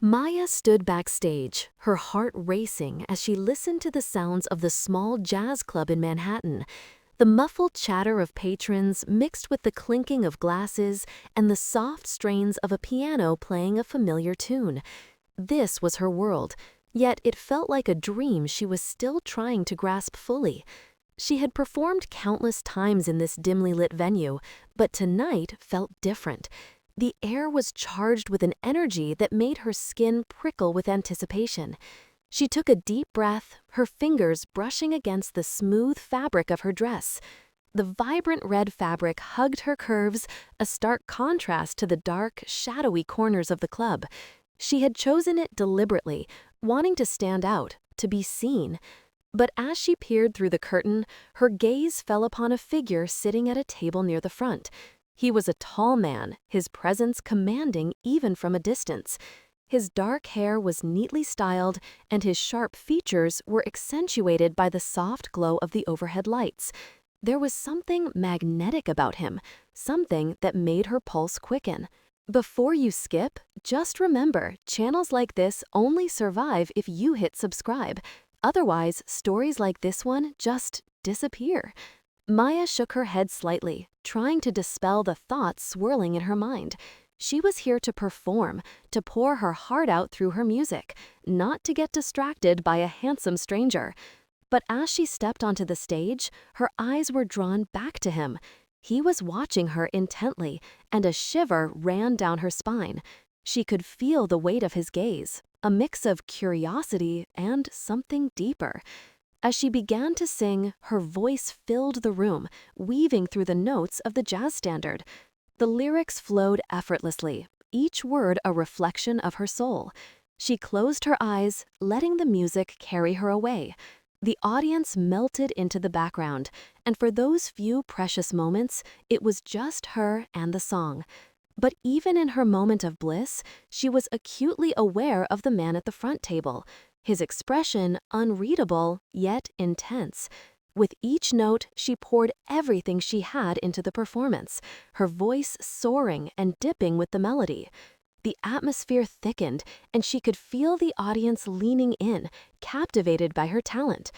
Maya stood backstage, her heart racing as she listened to the sounds of the small jazz club in Manhattan. The muffled chatter of patrons mixed with the clinking of glasses and the soft strains of a piano playing a familiar tune. This was her world, yet it felt like a dream she was still trying to grasp fully. She had performed countless times in this dimly lit venue, but tonight felt different. The air was charged with an energy that made her skin prickle with anticipation. She took a deep breath, her fingers brushing against the smooth fabric of her dress. The vibrant red fabric hugged her curves, a stark contrast to the dark, shadowy corners of the club. She had chosen it deliberately, wanting to stand out, to be seen. But as she peered through the curtain, her gaze fell upon a figure sitting at a table near the front. He was a tall man, his presence commanding even from a distance. His dark hair was neatly styled, and his sharp features were accentuated by the soft glow of the overhead lights. There was something magnetic about him, something that made her pulse quicken. Before you skip, just remember, channels like this only survive if you hit subscribe. Otherwise, stories like this one just disappear. Maya shook her head slightly, trying to dispel the thoughts swirling in her mind. She was here to perform, to pour her heart out through her music, not to get distracted by a handsome stranger. But as she stepped onto the stage, her eyes were drawn back to him. He was watching her intently, and a shiver ran down her spine. She could feel the weight of his gaze, a mix of curiosity and something deeper. As she began to sing, her voice filled the room, weaving through the notes of the jazz standard. The lyrics flowed effortlessly, each word a reflection of her soul. She closed her eyes, letting the music carry her away. The audience melted into the background, and for those few precious moments, it was just her and the song. But even in her moment of bliss, she was acutely aware of the man at the front table, his expression unreadable, yet intense. With each note, she poured everything she had into the performance, her voice soaring and dipping with the melody. The atmosphere thickened, and she could feel the audience leaning in, captivated by her talent.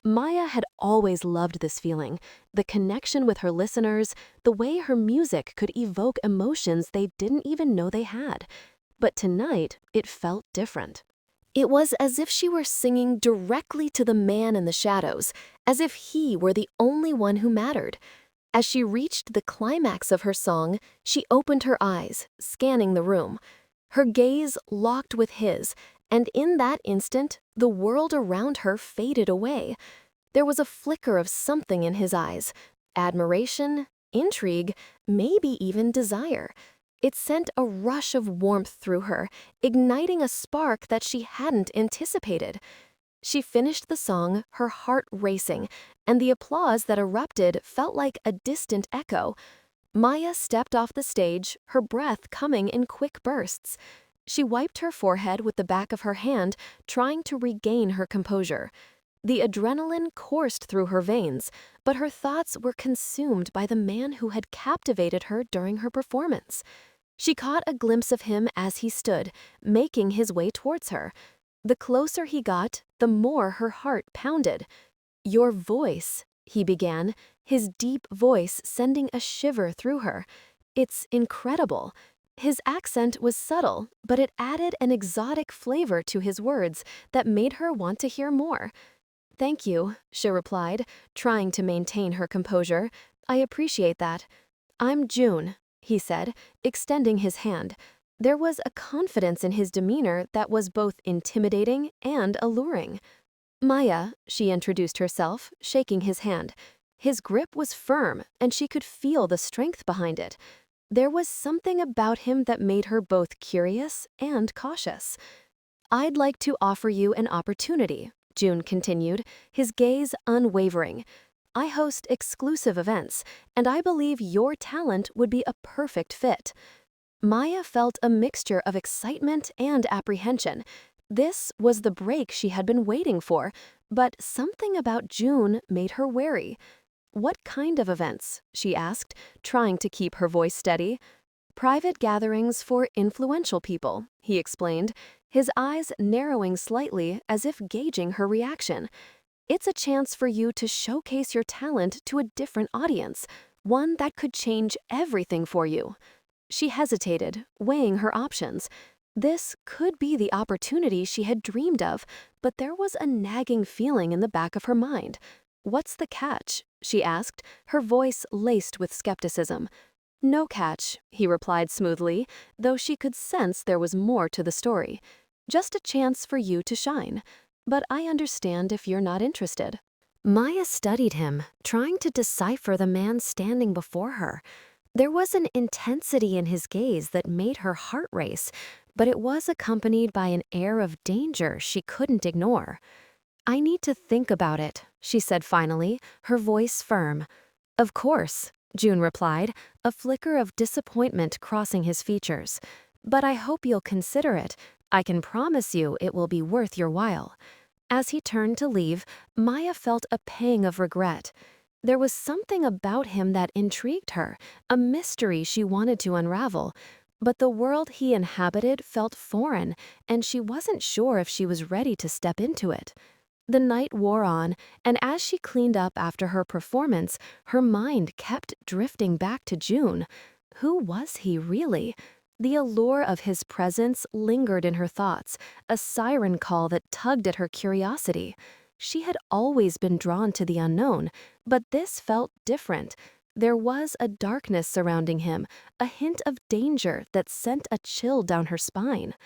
Maya had always loved this feeling, the connection with her listeners, the way her music could evoke emotions they didn't even know they had. But tonight, it felt different. It was as if she were singing directly to the man in the shadows, as if he were the only one who mattered. As she reached the climax of her song, she opened her eyes, scanning the room. Her gaze locked with his, and in that instant, the world around her faded away. There was a flicker of something in his eyes, admiration, intrigue, maybe even desire. It sent a rush of warmth through her, igniting a spark that she hadn't anticipated. She finished the song, her heart racing, and the applause that erupted felt like a distant echo. Maya stepped off the stage, her breath coming in quick bursts. She wiped her forehead with the back of her hand, trying to regain her composure. The adrenaline coursed through her veins, but her thoughts were consumed by the man who had captivated her during her performance. She caught a glimpse of him as he stood, making his way towards her. The closer he got, the more her heart pounded. "Your voice," he began, his deep voice sending a shiver through her. "It's incredible." His accent was subtle, but it added an exotic flavor to his words that made her want to hear more. "Thank you," she replied, trying to maintain her composure. "I appreciate that." "I'm June," he said, extending his hand. There was a confidence in his demeanor that was both intimidating and alluring. "Maya," she introduced herself, shaking his hand. His grip was firm, and she could feel the strength behind it. There was something about him that made her both curious and cautious. "I'd like to offer you an opportunity," June continued, his gaze unwavering. "I host exclusive events, and I believe your talent would be a perfect fit." Maya felt a mixture of excitement and apprehension. This was the break she had been waiting for, but something about June made her wary. "What kind of events?" she asked, trying to keep her voice steady. Private gatherings for influential people, he explained, his eyes narrowing slightly as if gauging her reaction. It's a chance for you to showcase your talent to a different audience, one that could change everything for you. She hesitated, weighing her options. This could be the opportunity she had dreamed of, but there was a nagging feeling in the back of her mind. "What's the catch?" she asked, her voice laced with skepticism. "No catch," he replied smoothly, though she could sense there was more to the story. "Just a chance for you to shine. But I understand if you're not interested." Maya studied him, trying to decipher the man standing before her. There was an intensity in his gaze that made her heart race, but it was accompanied by an air of danger she couldn't ignore. "I need to think about it," she said finally, her voice firm. "Of course," June replied, a flicker of disappointment crossing his features. "But I hope you'll consider it. I can promise you it will be worth your while." As he turned to leave, Maya felt a pang of regret. There was something about him that intrigued her, a mystery she wanted to unravel. But the world he inhabited felt foreign, and she wasn't sure if she was ready to step into it. The night wore on, and as she cleaned up after her performance, her mind kept drifting back to June. Who was he really? The allure of his presence lingered in her thoughts, a siren call that tugged at her curiosity. She had always been drawn to the unknown, but this felt different. There was a darkness surrounding him, a hint of danger that sent a chill down her spine.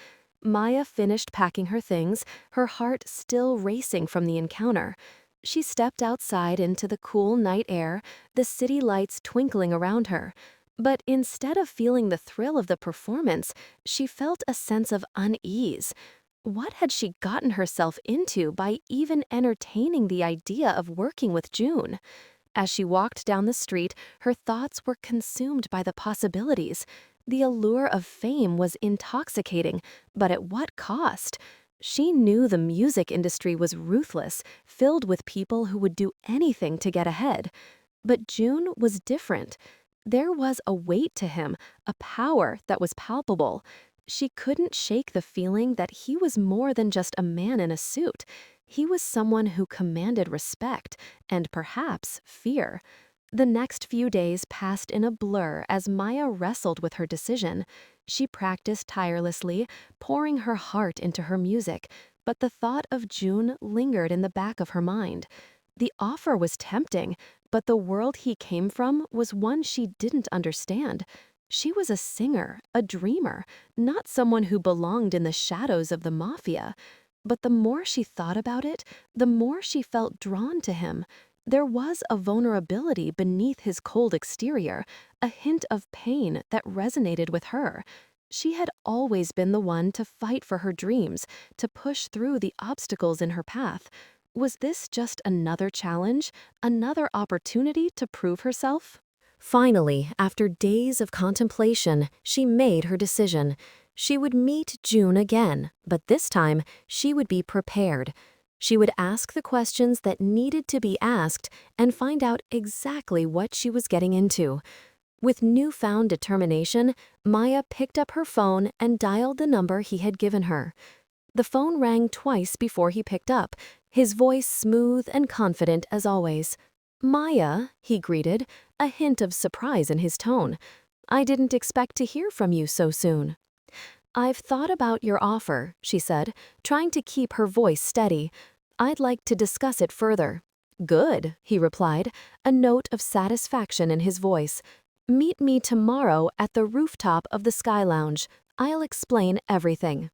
Maya finished packing her things, her heart still racing from the encounter. She stepped outside into the cool night air, the city lights twinkling around her. But instead of feeling the thrill of the performance, she felt a sense of unease. What had she gotten herself into by even entertaining the idea of working with June? As she walked down the street, her thoughts were consumed by the possibilities. The allure of fame was intoxicating, but at what cost? She knew the music industry was ruthless, filled with people who would do anything to get ahead. But June was different. There was a weight to him, a power that was palpable. She couldn't shake the feeling that he was more than just a man in a suit. He was someone who commanded respect and perhaps fear. The next few days passed in a blur as Maya wrestled with her decision. She practiced tirelessly, pouring her heart into her music, but the thought of June lingered in the back of her mind. The offer was tempting, but the world he came from was one she didn't understand. She was a singer, a dreamer, not someone who belonged in the shadows of the MAFIA. But the more she thought about it, the more she felt drawn to him. There was a vulnerability beneath his cold exterior, a hint of pain that resonated with her. She had always been the one to fight for her dreams, to push through the obstacles in her path. Was this just another challenge, another opportunity to prove herself? Finally, after days of contemplation, she made her decision. She would meet June again, but this time she would be prepared. She would ask the questions that needed to be asked and find out exactly what she was getting into. With newfound determination, Maya picked up her phone and dialed the number he had given her. The phone rang twice before he picked up, his voice smooth and confident as always. "Maya," he greeted, a hint of surprise in his tone. "I didn't expect to hear from you so soon." "I've thought about your offer," she said, trying to keep her voice steady. "I'd like to discuss it further." "Good," he replied, a note of satisfaction in his voice. "Meet me tomorrow at the rooftop of the Sky Lounge. I'll explain everything."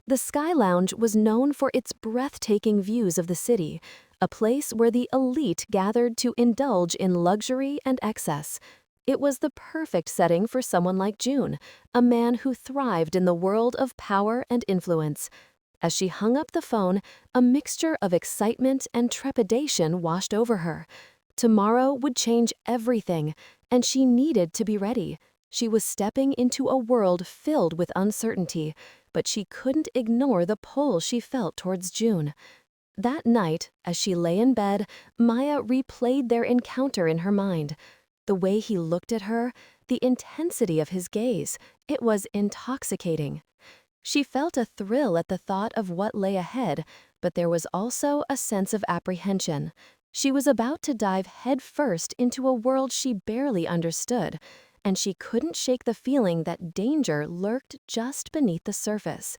The Sky Lounge was known for its breathtaking views of the city, a place where the elite gathered to indulge in luxury and excess. It was the perfect setting for someone like June, a man who thrived in the world of power and influence. As she hung up the phone, a mixture of excitement and trepidation washed over her. Tomorrow would change everything, and she needed to be ready. She was stepping into a world filled with uncertainty, but she couldn't ignore the pull she felt towards June. That night, as she lay in bed, Maya replayed their encounter in her mind. The way he looked at her, the intensity of his gaze. It was intoxicating. She felt a thrill at the thought of what lay ahead, but there was also a sense of apprehension. She was about to dive headfirst into a world she barely understood, and she couldn't shake the feeling that danger lurked just beneath the surface.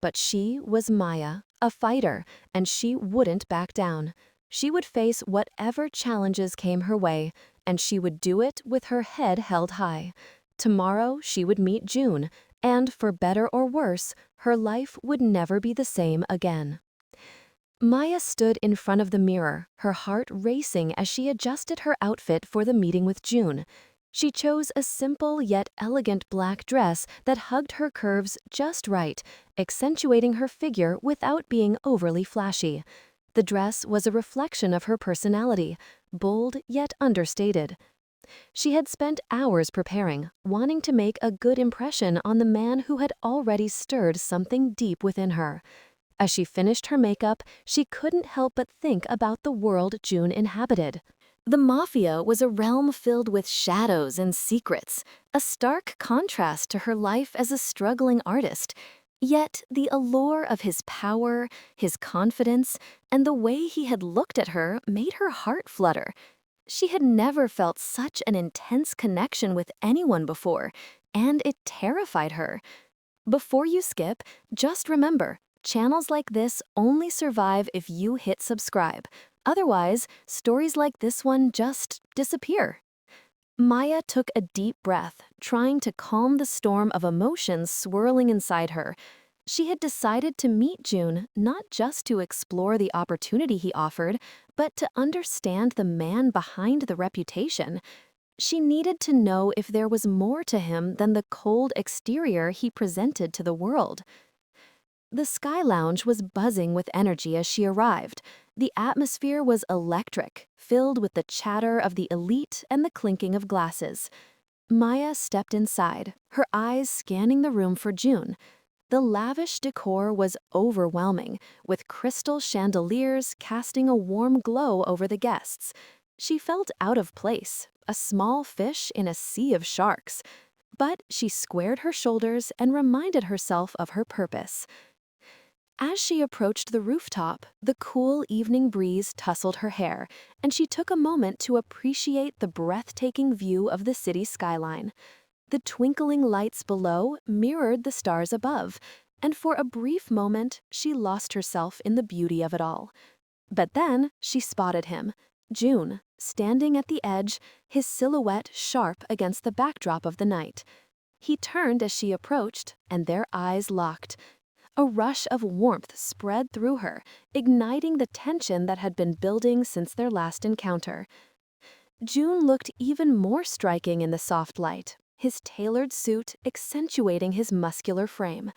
But she was Maya, a fighter, and she wouldn't back down. She would face whatever challenges came her way, and she would do it with her head held high. Tomorrow she would meet June, and for better or worse, her life would never be the same again. Maya stood in front of the mirror, her heart racing as she adjusted her outfit for the meeting with June. She chose a simple yet elegant black dress that hugged her curves just right, accentuating her figure without being overly flashy. The dress was a reflection of her personality, bold yet understated. She had spent hours preparing, wanting to make a good impression on the man who had already stirred something deep within her. As she finished her makeup, she couldn't help but think about the world June inhabited. The Mafia was a realm filled with shadows and secrets, a stark contrast to her life as a struggling artist. Yet the allure of his power, his confidence, and the way he had looked at her made her heart flutter. She had never felt such an intense connection with anyone before, and it terrified her. Before you skip, just remember, channels like this only survive if you hit subscribe. Otherwise, stories like this one just disappear. Maya took a deep breath, trying to calm the storm of emotions swirling inside her. She had decided to meet June not just to explore the opportunity he offered, but to understand the man behind the reputation. She needed to know if there was more to him than the cold exterior he presented to the world. The Sky Lounge was buzzing with energy as she arrived. The atmosphere was electric, filled with the chatter of the elite and the clinking of glasses. Maya stepped inside, her eyes scanning the room for June. The lavish decor was overwhelming, with crystal chandeliers casting a warm glow over the guests. She felt out of place, a small fish in a sea of sharks. But she squared her shoulders and reminded herself of her purpose. As she approached the rooftop, the cool evening breeze tousled her hair, and she took a moment to appreciate the breathtaking view of the city skyline. The twinkling lights below mirrored the stars above, and for a brief moment she lost herself in the beauty of it all. But then she spotted him, June, standing at the edge, his silhouette sharp against the backdrop of the night. He turned as she approached, and their eyes locked. A rush of warmth spread through her, igniting the tension that had been building since their last encounter. June looked even more striking in the soft light, his tailored suit accentuating his muscular frame.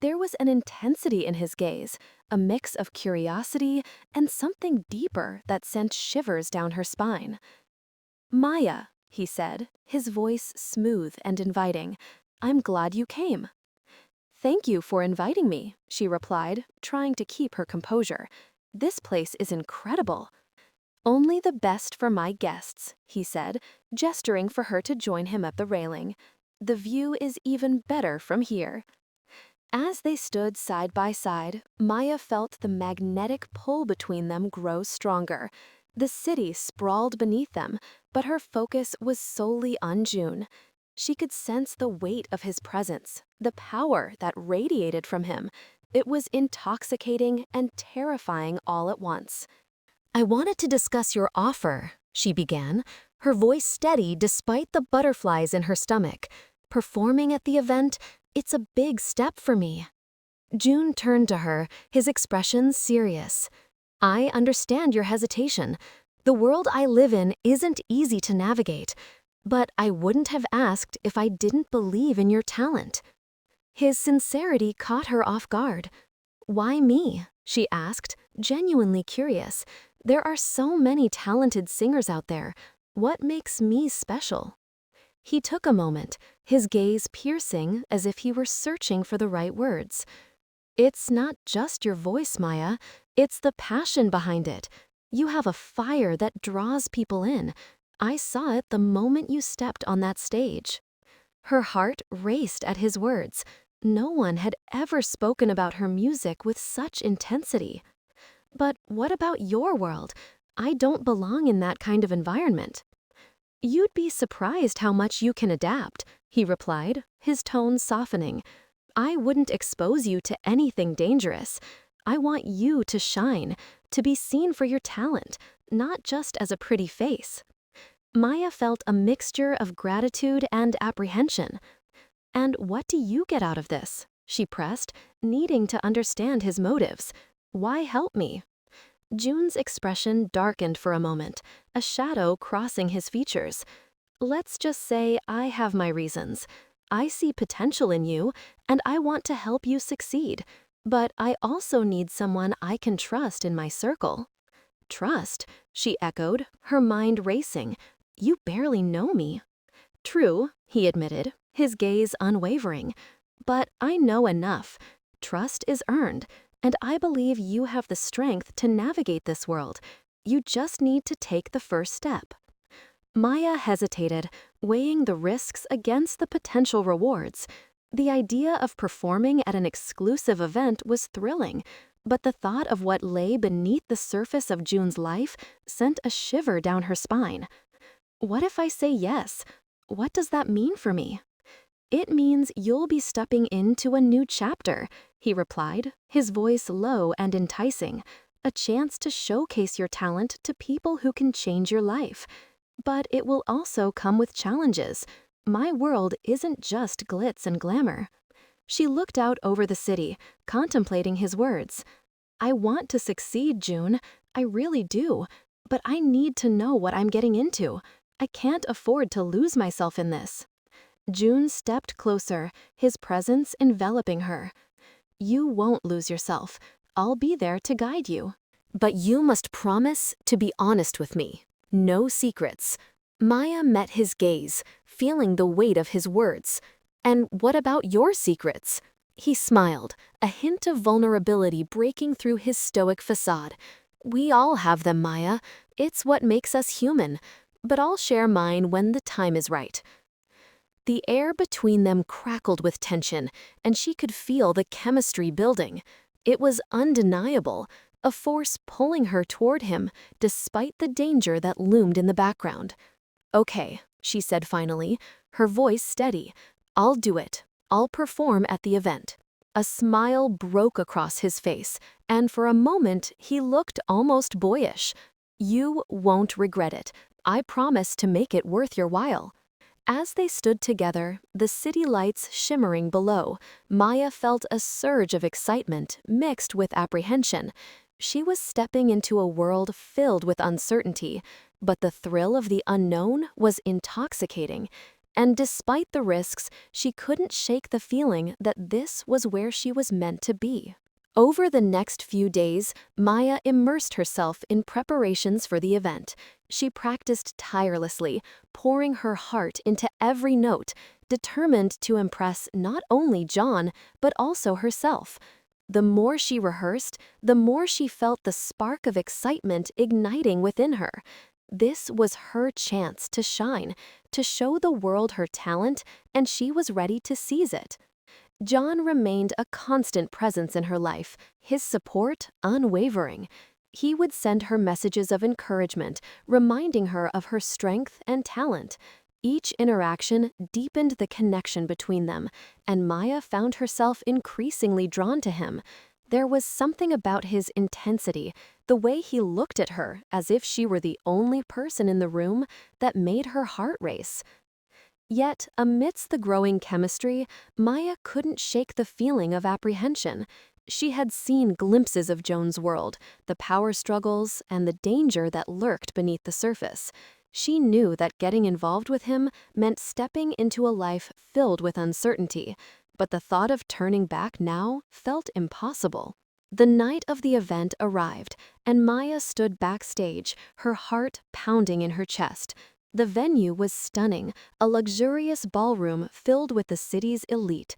There was an intensity in his gaze, a mix of curiosity and something deeper that sent shivers down her spine. "Maya," he said, his voice smooth and inviting, "I'm glad you came." "Thank you for inviting me," she replied, trying to keep her composure. "This place is incredible." "Only the best for my guests," he said, gesturing for her to join him at the railing. "The view is even better from here." As they stood side by side, Maya felt the magnetic pull between them grow stronger. The city sprawled beneath them, but her focus was solely on June. She could sense the weight of his presence, the power that radiated from him. It was intoxicating and terrifying all at once. "I wanted to discuss your offer," she began, her voice steady despite the butterflies in her stomach. "Performing at the event, it's a big step for me." June turned to her, his expression serious. "I understand your hesitation. The world I live in isn't easy to navigate. But I wouldn't have asked if I didn't believe in your talent." His sincerity caught her off guard. "Why me?" she asked, genuinely curious. "There are so many talented singers out there. What makes me special?" He took a moment, his gaze piercing as if he were searching for the right words. "It's not just your voice, Maya. It's the passion behind it. You have a fire that draws people in. I saw it the moment you stepped on that stage." Her heart raced at his words. No one had ever spoken about her music with such intensity. "But what about your world? I don't belong in that kind of environment." "You'd be surprised how much you can adapt," he replied, his tone softening. "I wouldn't expose you to anything dangerous. I want you to shine, to be seen for your talent, not just as a pretty face." Maya felt a mixture of gratitude and apprehension. "And what do you get out of this?" she pressed, needing to understand his motives. "Why help me?" June's expression darkened for a moment, a shadow crossing his features. "Let's just say I have my reasons. I see potential in you, and I want to help you succeed. But I also need someone I can trust in my circle." "Trust?" she echoed, her mind racing. "You barely know me." "True," he admitted, his gaze unwavering. "But I know enough. Trust is earned, and I believe you have the strength to navigate this world. You just need to take the first step." Maya hesitated, weighing the risks against the potential rewards. The idea of performing at an exclusive event was thrilling, but the thought of what lay beneath the surface of June's life sent a shiver down her spine. "What if I say yes? What does that mean for me?" "It means you'll be stepping into a new chapter," he replied, his voice low and enticing. "A chance to showcase your talent to people who can change your life. But it will also come with challenges. My world isn't just glitz and glamour." She looked out over the city, contemplating his words. "I want to succeed, June. I really do. But I need to know what I'm getting into. I can't afford to lose myself in this." June stepped closer, his presence enveloping her. "You won't lose yourself. I'll be there to guide you. But you must promise to be honest with me. No secrets." Maya met his gaze, feeling the weight of his words. "And what about your secrets?" He smiled, a hint of vulnerability breaking through his stoic facade. "We all have them, Maya. It's what makes us human. But I'll share mine when the time is right." The air between them crackled with tension, and she could feel the chemistry building. It was undeniable, a force pulling her toward him, despite the danger that loomed in the background. "Okay," she said finally, her voice steady. "I'll do it. I'll perform at the event." A smile broke across his face, and for a moment he looked almost boyish. "You won't regret it. I promise to make it worth your while." As they stood together, the city lights shimmering below, Maya felt a surge of excitement mixed with apprehension. She was stepping into a world filled with uncertainty, but the thrill of the unknown was intoxicating. And despite the risks, she couldn't shake the feeling that this was where she was meant to be. Over the next few days, Maya immersed herself in preparations for the event. She practiced tirelessly, pouring her heart into every note, determined to impress not only John, but also herself. The more she rehearsed, the more she felt the spark of excitement igniting within her. This was her chance to shine, to show the world her talent, and she was ready to seize it. John remained a constant presence in her life, his support unwavering. He would send her messages of encouragement, reminding her of her strength and talent. Each interaction deepened the connection between them, and Maya found herself increasingly drawn to him. There was something about his intensity, the way he looked at her as if she were the only person in the room, that made her heart race. Yet, amidst the growing chemistry, Maya couldn't shake the feeling of apprehension. She had seen glimpses of Joan's world, the power struggles, and the danger that lurked beneath the surface. She knew that getting involved with him meant stepping into a life filled with uncertainty, but the thought of turning back now felt impossible. The night of the event arrived, and Maya stood backstage, her heart pounding in her chest. The venue was stunning, a luxurious ballroom filled with the city's elite.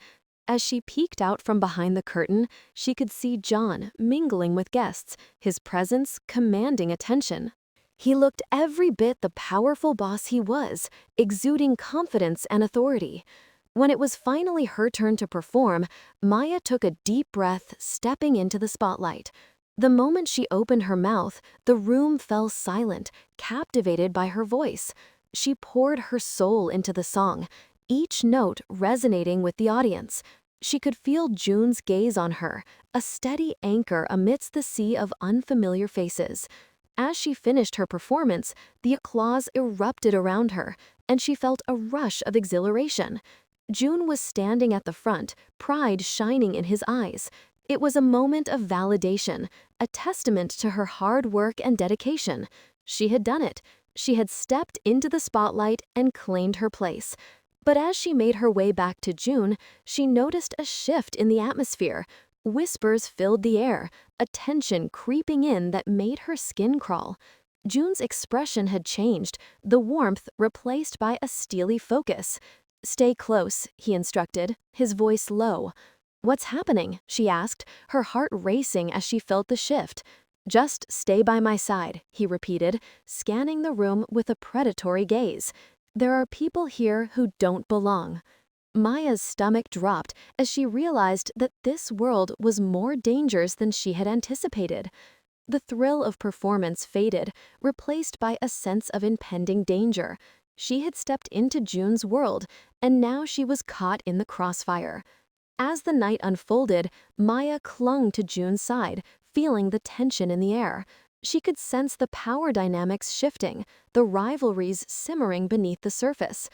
As she peeked out from behind the curtain, she could see John mingling with guests, his presence commanding attention. He looked every bit the powerful boss he was, exuding confidence and authority. When it was finally her turn to perform, Maya took a deep breath, stepping into the spotlight. The moment she opened her mouth, the room fell silent, captivated by her voice. She poured her soul into the song, each note resonating with the audience. She could feel June's gaze on her, a steady anchor amidst the sea of unfamiliar faces. As she finished her performance, the applause erupted around her, and she felt a rush of exhilaration. June was standing at the front, pride shining in his eyes. It was a moment of validation, a testament to her hard work and dedication. She had done it. She had stepped into the spotlight and claimed her place. But as she made her way back to June, she noticed a shift in the atmosphere. Whispers filled the air, a tension creeping in that made her skin crawl. June's expression had changed, the warmth replaced by a steely focus. "Stay close," he instructed, his voice low. "What's happening?" she asked, her heart racing as she felt the shift. "Just stay by my side," he repeated, scanning the room with a predatory gaze. "There are people here who don't belong." Maya's stomach dropped as she realized that this world was more dangerous than she had anticipated. The thrill of performance faded, replaced by a sense of impending danger. She had stepped into June's world, and now she was caught in the crossfire. As the night unfolded, Maya clung to June's side, feeling the tension in the air. She could sense the power dynamics shifting, the rivalries simmering beneath the surface.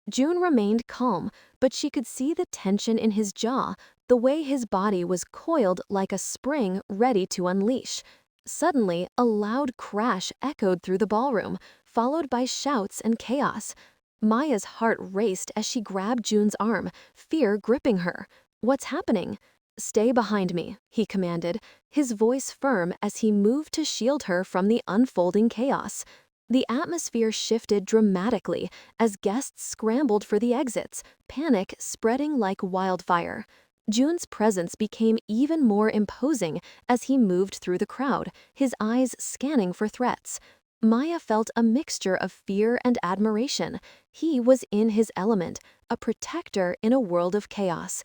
June remained calm, but she could see the tension in his jaw, the way his body was coiled like a spring ready to unleash. Suddenly, a loud crash echoed through the ballroom, followed by shouts and chaos. Maya's heart raced as she grabbed June's arm, fear gripping her. "What's happening?" "Stay behind me," he commanded, his voice firm as he moved to shield her from the unfolding chaos. The atmosphere shifted dramatically as guests scrambled for the exits, panic spreading like wildfire. June's presence became even more imposing as he moved through the crowd, his eyes scanning for threats. Maya felt a mixture of fear and admiration. He was in his element, a protector in a world of chaos.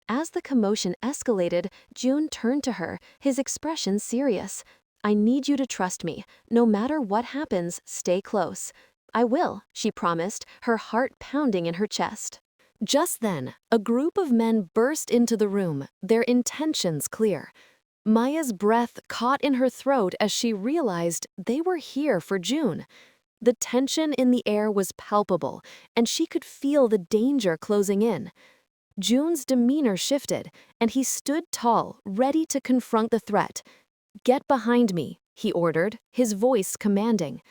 As the commotion escalated, June turned to her, his expression serious. "I need you to trust me. No matter what happens, stay close." "I will," she promised, her heart pounding in her chest. Just then, a group of men burst into the room, their intentions clear. Maya's breath caught in her throat as she realized they were here for June. The tension in the air was palpable, and she could feel the danger closing in. June's demeanor shifted, and he stood tall, ready to confront the threat. "Get behind me," he ordered, his voice commanding.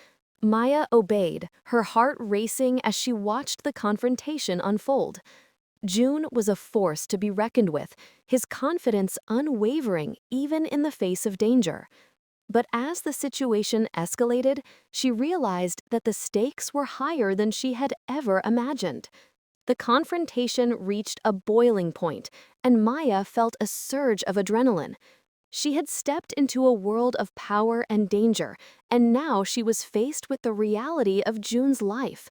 Maya obeyed, her heart racing as she watched the confrontation unfold. June was a force to be reckoned with, his confidence unwavering even in the face of danger. But as the situation escalated, she realized that the stakes were higher than she had ever imagined. The confrontation reached a boiling point, and Maya felt a surge of adrenaline. She had stepped into a world of power and danger, and now she was faced with the reality of June's life.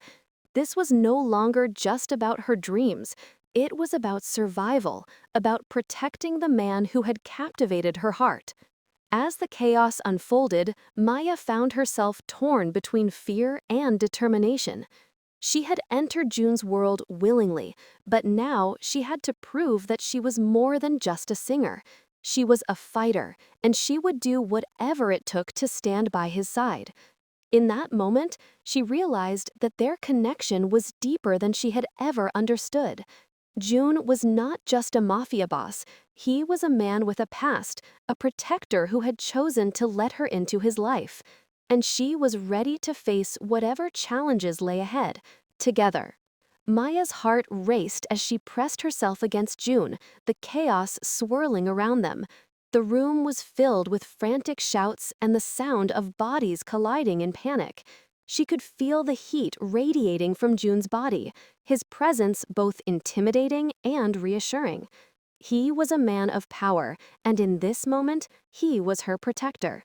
This was no longer just about her dreams. It was about survival, about protecting the man who had captivated her heart. As the chaos unfolded, Maya found herself torn between fear and determination. She had entered June's world willingly, but now she had to prove that she was more than just a singer. She was a fighter, and she would do whatever it took to stand by his side. In that moment, she realized that their connection was deeper than she had ever understood. June was not just a mafia boss. He was a man with a past, a protector who had chosen to let her into his life. And she was ready to face whatever challenges lay ahead, together. Maya's heart raced as she pressed herself against June, the chaos swirling around them. The room was filled with frantic shouts and the sound of bodies colliding in panic. She could feel the heat radiating from June's body, his presence both intimidating and reassuring. He was a man of power, and in this moment, he was her protector.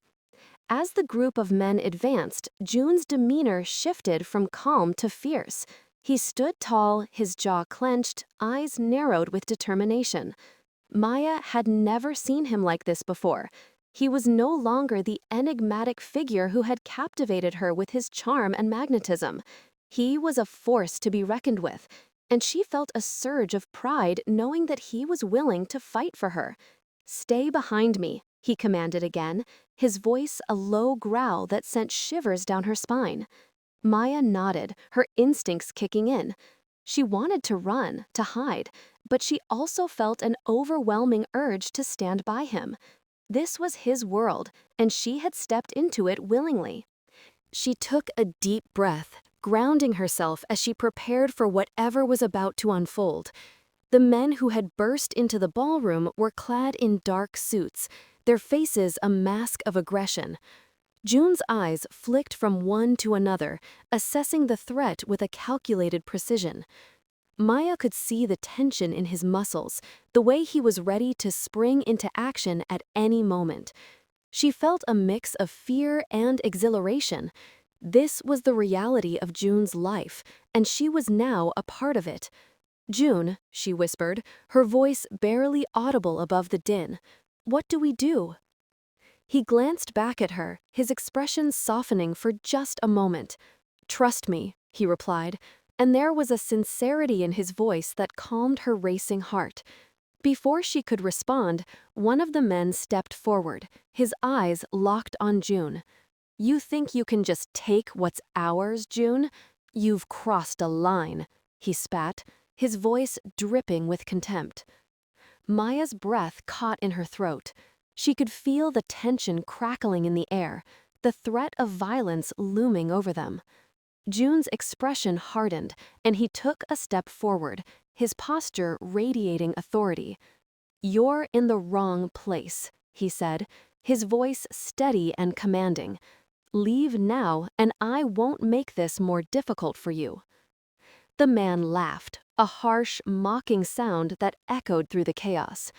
As the group of men advanced, June's demeanor shifted from calm to fierce. He stood tall, his jaw clenched, eyes narrowed with determination. Maya had never seen him like this before. He was no longer the enigmatic figure who had captivated her with his charm and magnetism. He was a force to be reckoned with, and she felt a surge of pride knowing that he was willing to fight for her. "Stay behind me," he commanded again, his voice a low growl that sent shivers down her spine. Maya nodded, her instincts kicking in. She wanted to run, to hide, but she also felt an overwhelming urge to stand by him. This was his world, and she had stepped into it willingly. She took a deep breath, grounding herself as she prepared for whatever was about to unfold. The men who had burst into the ballroom were clad in dark suits, their faces a mask of aggression. June's eyes flicked from one to another, assessing the threat with a calculated precision. Maya could see the tension in his muscles, the way he was ready to spring into action at any moment. She felt a mix of fear and exhilaration. This was the reality of June's life, and she was now a part of it. "June," she whispered, her voice barely audible above the din. "What do we do?" He glanced back at her, his expression softening for just a moment. "Trust me," he replied, and there was a sincerity in his voice that calmed her racing heart. Before she could respond, one of the men stepped forward, his eyes locked on June. "You think you can just take what's ours, June? You've crossed a line," he spat, his voice dripping with contempt. Maya's breath caught in her throat. She could feel the tension crackling in the air, the threat of violence looming over them. June's expression hardened, and he took a step forward, his posture radiating authority. "You're in the wrong place," he said, his voice steady and commanding. "Leave now, and I won't make this more difficult for you." The man laughed, a harsh, mocking sound that echoed through the chaos.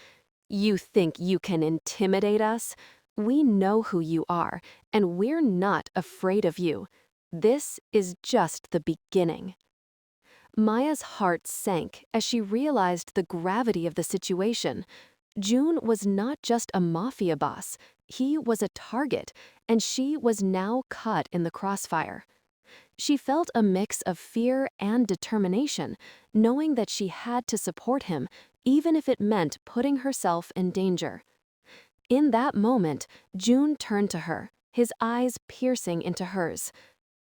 "You think you can intimidate us? We know who you are, and we're not afraid of you. This is just the beginning." Maya's heart sank as she realized the gravity of the situation. June was not just a mafia boss, he was a target, and she was now caught in the crossfire. She felt a mix of fear and determination, knowing that she had to support him, even if it meant putting herself in danger. In that moment, June turned to her, his eyes piercing into hers.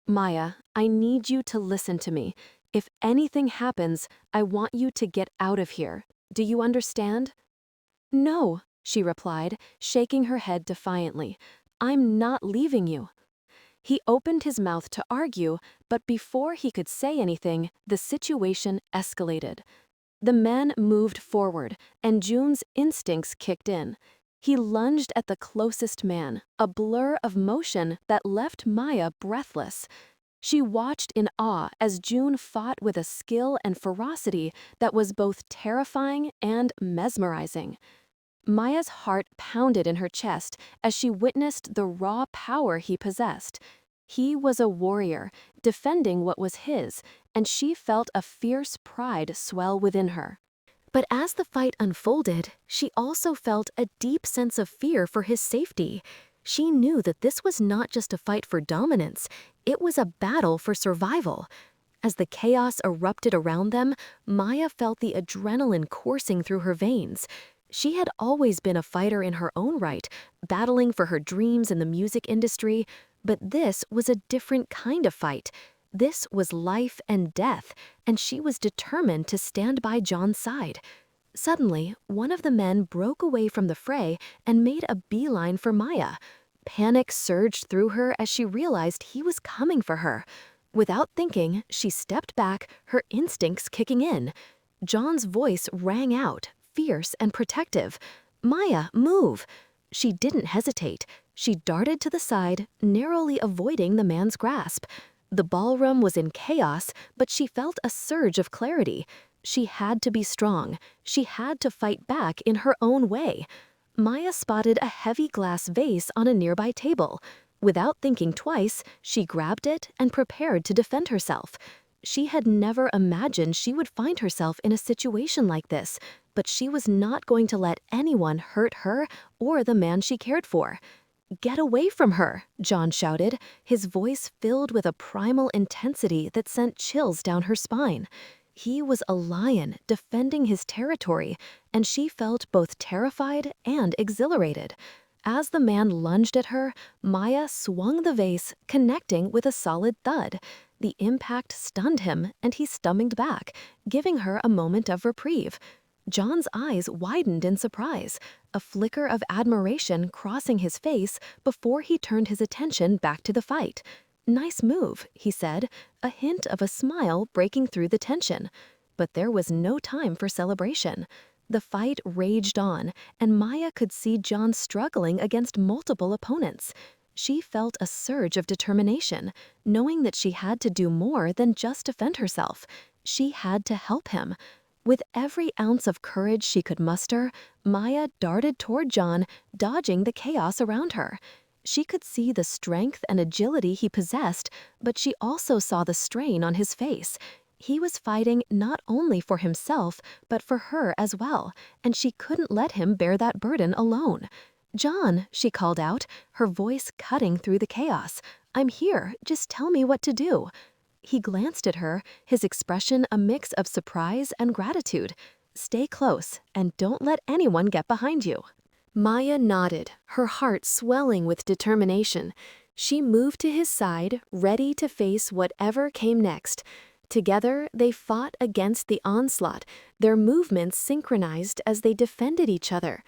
"Maya, I need you to listen to me. If anything happens, I want you to get out of here. Do you understand?" "No," she replied, shaking her head defiantly. "I'm not leaving you." He opened his mouth to argue, but before he could say anything, the situation escalated. The man moved forward, and June's instincts kicked in. He lunged at the closest man, a blur of motion that left Maya breathless. She watched in awe as June fought with a skill and ferocity that was both terrifying and mesmerizing. Maya's heart pounded in her chest as she witnessed the raw power he possessed. He was a warrior, defending what was his, and she felt a fierce pride swell within her. But as the fight unfolded, she also felt a deep sense of fear for his safety. She knew that this was not just a fight for dominance, it was a battle for survival. As the chaos erupted around them, Maya felt the adrenaline coursing through her veins. She had always been a fighter in her own right, battling for her dreams in the music industry, but this was a different kind of fight. This was life and death, and she was determined to stand by John's side. Suddenly, one of the men broke away from the fray and made a beeline for Maya. Panic surged through her as she realized he was coming for her. Without thinking, she stepped back, her instincts kicking in. John's voice rang out, fierce and protective. "Maya, move!" She didn't hesitate. She darted to the side, narrowly avoiding the man's grasp. The ballroom was in chaos, but she felt a surge of clarity. She had to be strong. She had to fight back in her own way. Maya spotted a heavy glass vase on a nearby table. Without thinking twice, she grabbed it and prepared to defend herself. She had never imagined she would find herself in a situation like this, but she was not going to let anyone hurt her or the man she cared for. "Get away from her," John shouted, his voice filled with a primal intensity that sent chills down her spine. He was a lion defending his territory, and she felt both terrified and exhilarated. As the man lunged at her, Maya swung the vase, connecting with a solid thud. The impact stunned him, and he stumbled back, giving her a moment of reprieve. John's eyes widened in surprise, a flicker of admiration crossing his face before he turned his attention back to the fight. "Nice move," he said, a hint of a smile breaking through the tension. But there was no time for celebration. The fight raged on, and Maya could see John struggling against multiple opponents. She felt a surge of determination, knowing that she had to do more than just defend herself. She had to help him. With every ounce of courage she could muster, Maya darted toward John, dodging the chaos around her. She could see the strength and agility he possessed, but she also saw the strain on his face. He was fighting not only for himself, but for her as well, and she couldn't let him bear that burden alone. "John," she called out, her voice cutting through the chaos. "I'm here, just tell me what to do." He glanced at her, his expression a mix of surprise and gratitude. "Stay close, and don't let anyone get behind you." Maya nodded, her heart swelling with determination. She moved to his side, ready to face whatever came next. Together, they fought against the onslaught, their movements synchronized as they defended each other.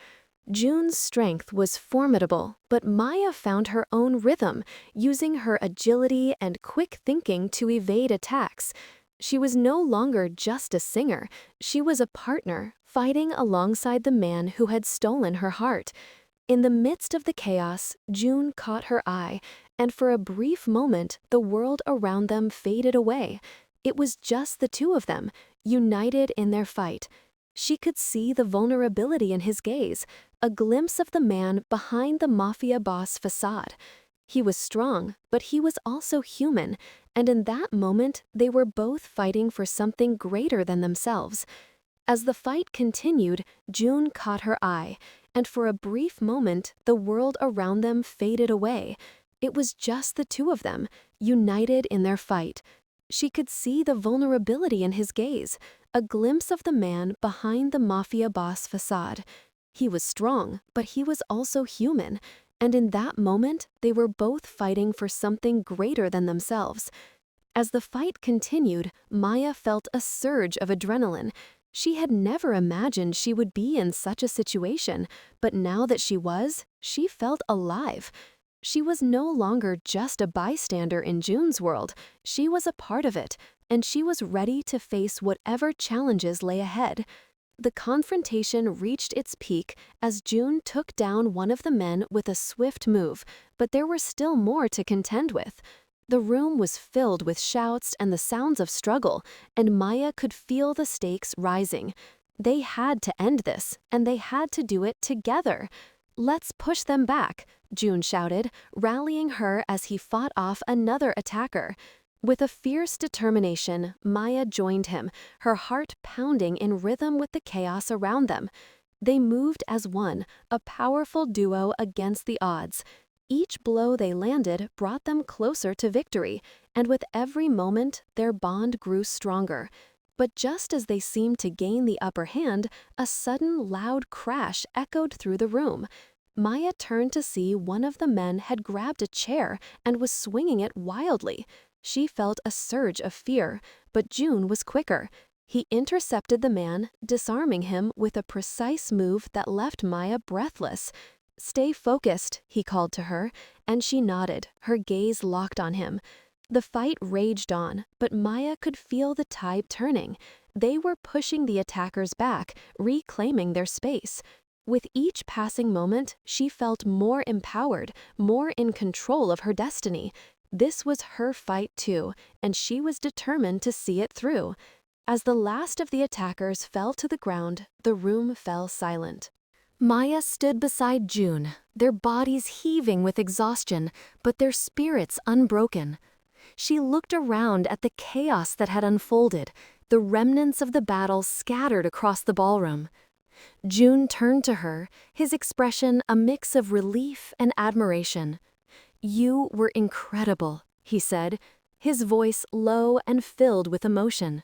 June's strength was formidable, but Maya found her own rhythm, using her agility and quick thinking to evade attacks. She was no longer just a singer, she was a partner, fighting alongside the man who had stolen her heart. In the midst of the chaos, June caught her eye, and for a brief moment, the world around them faded away. It was just the two of them, united in their fight. She could see the vulnerability in his gaze, a glimpse of the man behind the mafia boss facade. He was strong, but he was also human, and in that moment, they were both fighting for something greater than themselves. As the fight continued, June caught her eye, and for a brief moment, the world around them faded away. It was just the two of them, united in their fight. She could see the vulnerability in his gaze, a glimpse of the man behind the mafia boss facade. He was strong, but he was also human, and in that moment, they were both fighting for something greater than themselves. As the fight continued, Maya felt a surge of adrenaline. She had never imagined she would be in such a situation, but now that she was, she felt alive. She was no longer just a bystander in June's world, she was a part of it, and she was ready to face whatever challenges lay ahead. The confrontation reached its peak as June took down one of the men with a swift move, but there were still more to contend with. The room was filled with shouts and the sounds of struggle, and Maya could feel the stakes rising. They had to end this, and they had to do it together. "Let's push them back," June shouted, rallying her as he fought off another attacker. With a fierce determination, Maya joined him, her heart pounding in rhythm with the chaos around them. They moved as one, a powerful duo against the odds. Each blow they landed brought them closer to victory, and with every moment, their bond grew stronger. But just as they seemed to gain the upper hand, a sudden loud crash echoed through the room. Maya turned to see one of the men had grabbed a chair and was swinging it wildly. She felt a surge of fear, but June was quicker. He intercepted the man, disarming him with a precise move that left Maya breathless. "Stay focused," he called to her, and she nodded, her gaze locked on him. The fight raged on, but Maya could feel the tide turning. They were pushing the attackers back, reclaiming their space. With each passing moment, she felt more empowered, more in control of her destiny. This was her fight too, and she was determined to see it through. As the last of the attackers fell to the ground, the room fell silent. Maya stood beside June, their bodies heaving with exhaustion, but their spirits unbroken. She looked around at the chaos that had unfolded, the remnants of the battle scattered across the ballroom. June turned to her, his expression a mix of relief and admiration. "You were incredible," he said, his voice low and filled with emotion.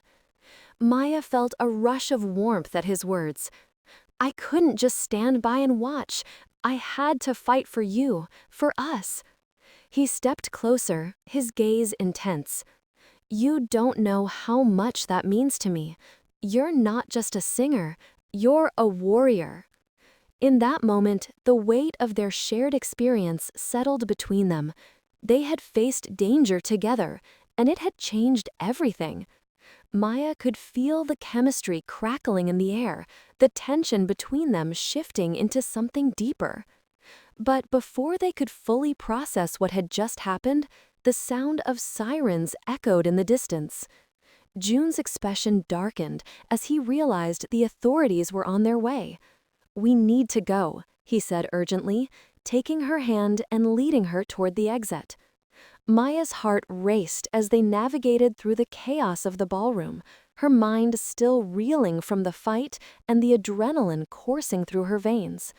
Maya felt a rush of warmth at his words. "I couldn't just stand by and watch. I had to fight for you, for us." He stepped closer, his gaze intense. "You don't know how much that means to me. You're not just a singer, you're a warrior." In that moment, the weight of their shared experience settled between them. They had faced danger together, and it had changed everything. Maya could feel the chemistry crackling in the air, the tension between them shifting into something deeper. But before they could fully process what had just happened, the sound of sirens echoed in the distance. June's expression darkened as he realized the authorities were on their way. "We need to go," he said urgently, taking her hand and leading her toward the exit. Maya's heart raced as they navigated through the chaos of the ballroom, her mind still reeling from the fight and the adrenaline coursing through her veins.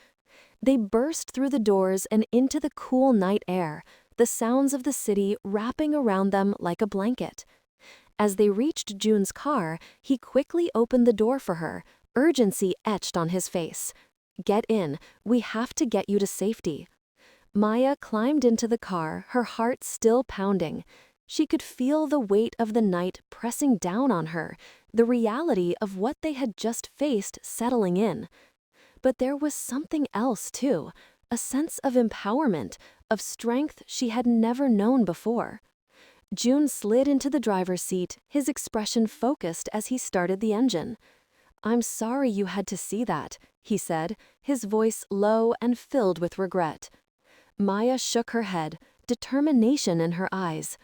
They burst through the doors and into the cool night air, the sounds of the city wrapping around them like a blanket. As they reached June's car, he quickly opened the door for her, urgency etched on his face. "Get in, we have to get you to safety." Maya climbed into the car, her heart still pounding. She could feel the weight of the night pressing down on her, the reality of what they had just faced settling in. But there was something else too, a sense of empowerment, of strength she had never known before. June slid into the driver's seat, his expression focused as he started the engine. "I'm sorry you had to see that," he said, his voice low and filled with regret. Maya shook her head, determination in her eyes.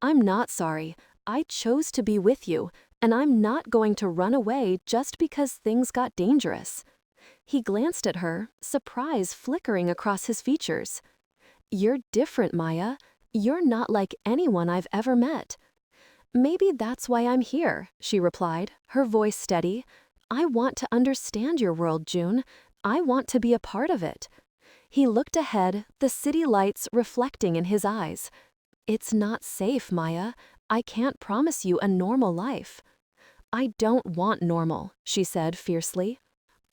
"I'm not sorry. I chose to be with you, and I'm not going to run away just because things got dangerous." He glanced at her, surprise flickering across his features. "You're different, Maya. You're not like anyone I've ever met." "Maybe that's why I'm here," she replied, her voice steady. "I want to understand your world, June. I want to be a part of it." He looked ahead, the city lights reflecting in his eyes. "It's not safe, Maya. I can't promise you a normal life." "I don't want normal," she said fiercely.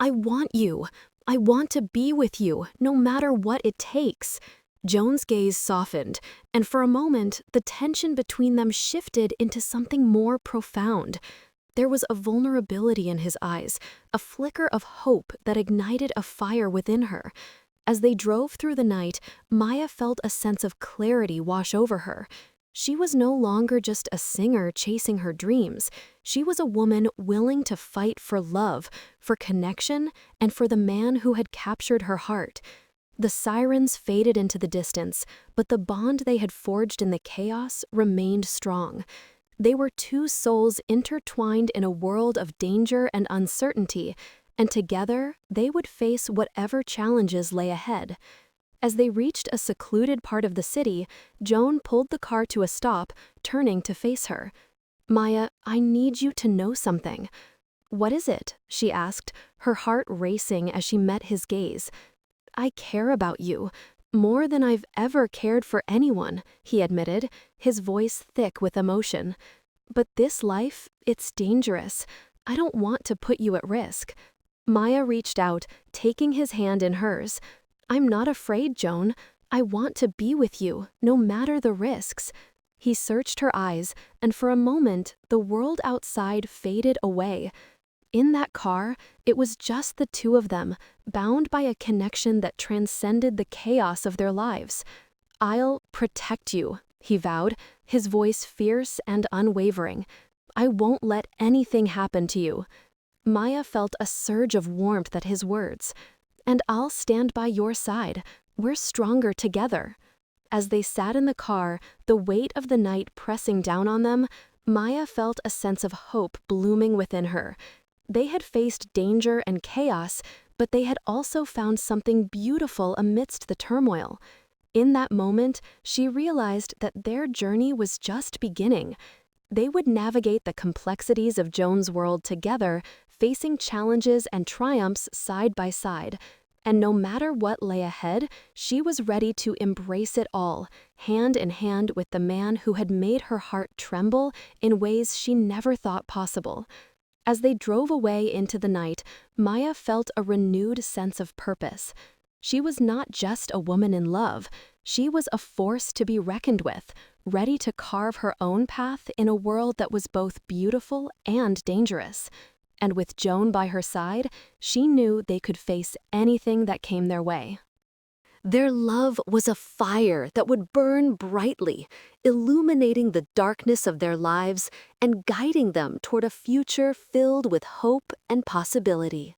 "I want you. I want to be with you, no matter what it takes." Joan's gaze softened, and for a moment, the tension between them shifted into something more profound. There was a vulnerability in his eyes, a flicker of hope that ignited a fire within her. As they drove through the night, Maya felt a sense of clarity wash over her. She was no longer just a singer chasing her dreams. She was a woman willing to fight for love, for connection, and for the man who had captured her heart. The sirens faded into the distance, but the bond they had forged in the chaos remained strong. They were two souls intertwined in a world of danger and uncertainty, and together they would face whatever challenges lay ahead. As they reached a secluded part of the city, Joan pulled the car to a stop, turning to face her. "Maya, I need you to know something." "What is it?" she asked, her heart racing as she met his gaze. "I care about you, more than I've ever cared for anyone," he admitted, his voice thick with emotion. "But this life, it's dangerous. I don't want to put you at risk." Maya reached out, taking his hand in hers. "I'm not afraid, Joan. I want to be with you, no matter the risks." He searched her eyes, and for a moment, the world outside faded away. In that car, it was just the two of them, bound by a connection that transcended the chaos of their lives. "I'll protect you," he vowed, his voice fierce and unwavering. "I won't let anything happen to you." Maya felt a surge of warmth at his words. "And I'll stand by your side. We're stronger together." As they sat in the car, the weight of the night pressing down on them, Maya felt a sense of hope blooming within her. They had faced danger and chaos, but they had also found something beautiful amidst the turmoil. In that moment, she realized that their journey was just beginning. They would navigate the complexities of Joan's world together, facing challenges and triumphs side by side. And no matter what lay ahead, she was ready to embrace it all, hand in hand with the man who had made her heart tremble in ways she never thought possible. As they drove away into the night, Maya felt a renewed sense of purpose. She was not just a woman in love, she was a force to be reckoned with, ready to carve her own path in a world that was both beautiful and dangerous. And with Joan by her side, she knew they could face anything that came their way. Their love was a fire that would burn brightly, illuminating the darkness of their lives and guiding them toward a future filled with hope and possibility.